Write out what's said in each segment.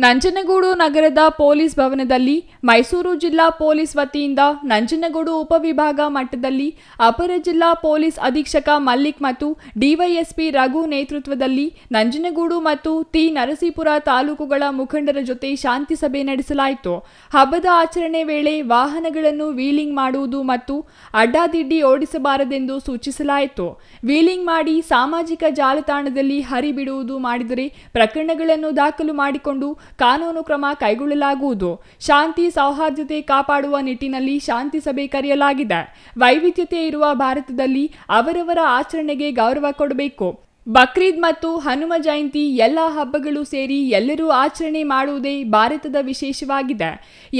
ನಂಜನಗೂಡು ನಗರದ ಪೊಲೀಸ್ ಭವನದಲ್ಲಿ ಮೈಸೂರು ಜಿಲ್ಲಾ ಪೊಲೀಸ್ ವತಿಯಿಂದ ನಂಜನಗೂಡು ಉಪವಿಭಾಗ ಮಟ್ಟದಲ್ಲಿ ಅಪರ ಜಿಲ್ಲಾ ಪೊಲೀಸ್ ಅಧೀಕ್ಷಕ ಮಲ್ಲಿಕ್ ಮತ್ತು ಡಿವೈಎಸ್ಪಿ ರಘು ನೇತೃತ್ವದಲ್ಲಿ ನಂಜನಗೂಡು ಮತ್ತು ತಿ ನರಸೀಪುರ ತಾಲೂಕುಗಳ ಮುಖಂಡರ ಜೊತೆ ಶಾಂತಿ ಸಭೆ ನಡೆಸಲಾಯಿತು. ಹಬ್ಬದ ಆಚರಣೆ ವೇಳೆ ವಾಹನಗಳನ್ನು ವೀಲಿಂಗ್ ಮಾಡುವುದು ಮತ್ತು ಅಡ್ಡಾದಿಡ್ಡಿ ಓಡಿಸಬಾರದೆಂದು ಸೂಚಿಸಲಾಯಿತು. ವೀಲಿಂಗ್ ಮಾಡಿ ಸಾಮಾಜಿಕ ಜಾಲತಾಣದಲ್ಲಿ ಹರಿಬಿಡುವುದು ಮಾಡಿದರೆ ಪ್ರಕರಣಗಳನ್ನು ದಾಖಲು ಮಾಡಿಕೊಂಡು ಕಾನೂನು ಕ್ರಮ ಕೈಗೊಳ್ಳಲಾಗುವುದು. ಶಾಂತಿ ಸೌಹಾರ್ದತೆ ಕಾಪಾಡುವ ನಿಟ್ಟಿನಲ್ಲಿ ಶಾಂತಿ ಸಭೆ ಕರೆಯಲಾಗಿದೆ. ವೈವಿಧ್ಯತೆ ಇರುವ ಭಾರತದಲ್ಲಿ ಅವರವರ ಆಚರಣೆಗೆ ಗೌರವ ಕೊಡಬೇಕು. ಬಕ್ರೀದ್ ಮತ್ತು ಹನುಮ ಜಯಂತಿ ಎಲ್ಲ ಹಬ್ಬಗಳು ಸೇರಿ ಎಲ್ಲರೂ ಆಚರಣೆ ಮಾಡುವುದೇ ಭಾರತದ ವಿಶೇಷವಾಗಿದೆ.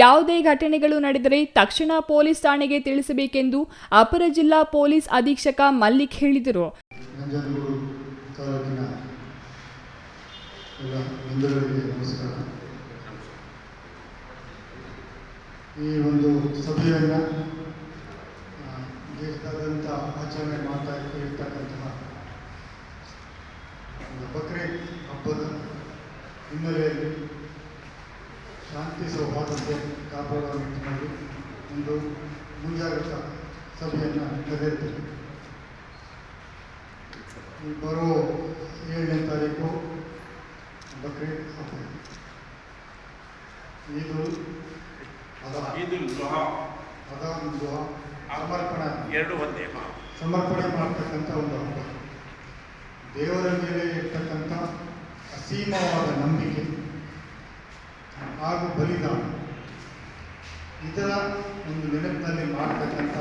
ಯಾವುದೇ ಘಟನೆಗಳು ನಡೆದರೆ ತಕ್ಷಣ ಪೊಲೀಸ್ ಠಾಣೆಗೆ ತಿಳಿಸಬೇಕೆಂದು ಅಪರ ಜಿಲ್ಲಾ ಪೊಲೀಸ್ ಅಧೀಕ್ಷಕ ಮಲ್ಲಿಕ್ ಹೇಳಿದರು. ನಮಸ್ಕಾರ. ಈ ಒಂದು ಸಭೆಯನ್ನು ದೇಶದಾದ್ಯಂತ ಆಚರಣೆ ಮಾಡ್ತಾ ಇರ್ತಕ್ಕಂತಹ ಬಕ್ರೀದ್ ಹಬ್ಬದ ಹಿನ್ನೆಲೆಯಲ್ಲಿ ಶಾಂತಿ ಸೌಹಾರ್ದತೆ ಕಾಪಾಡುವ ನಿಟ್ಟಿನಲ್ಲಿ ಒಂದು ಮುಂಜಾಗ್ರತಾ ಸಭೆಯನ್ನು ನಡೆಯುತ್ತೇವೆ. ಈ ಬರೋ 7ನೇ ತಾರೀಕು ಬಕ್ರೀದ್ ಹಬ್ಬ. ಸಮರ್ಪಣೆ ಮಾಡ್ತಕ್ಕಂಥ ಒಂದು ಹಬ್ಬ. ದೇವರ ಮೇಲೆ ಇರ್ತಕ್ಕಂಥ ಅಸೀಮವಾದ ನಂಬಿಕೆ ಹಾಗೂ ಬಲಿದಾನ ಇದರ ಒಂದು ನೆನಪಿನಲ್ಲಿ ಮಾಡ್ತಕ್ಕಂಥ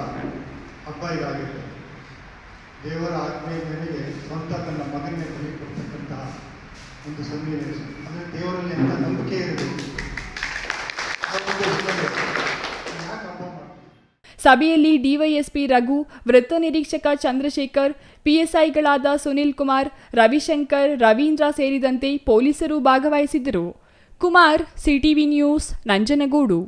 ಹಬ್ಬ ಇದಾಗಿರ್ತದೆ. ದೇವರ ಆಜ್ಞೆಯ ಮೇರೆಗೆ ಸ್ವಂತ ತನ್ನ ಮಗನ್ನೇ ಬಲಿ ಕೊಡ್ತಕ್ಕಂತಹ ಒಂದು ಸನ್ನಿವೇಶ. ಅಂದರೆ ದೇವರಲ್ಲಿ ಎಂಥ ನಂಬಿಕೆ ಇರಬೇಕು. ಸಭೆಯಲ್ಲಿ ಡಿವೈಎಸ್ಪಿ ರಘು, ವೃತ್ತ ನಿರೀಕ್ಷಕ ಚಂದ್ರಶೇಖರ್, ಪಿಎಸ್ಐಗಳಾದ ಸುನಿಲ್ ಕುಮಾರ್, ರವಿಶಂಕರ್, ರವೀಂದ್ರ ಸೇರಿದಂತೆ ಪೊಲೀಸರು ಭಾಗವಹಿಸಿದ್ದರು. Kumar, CTV news, Nanjangud.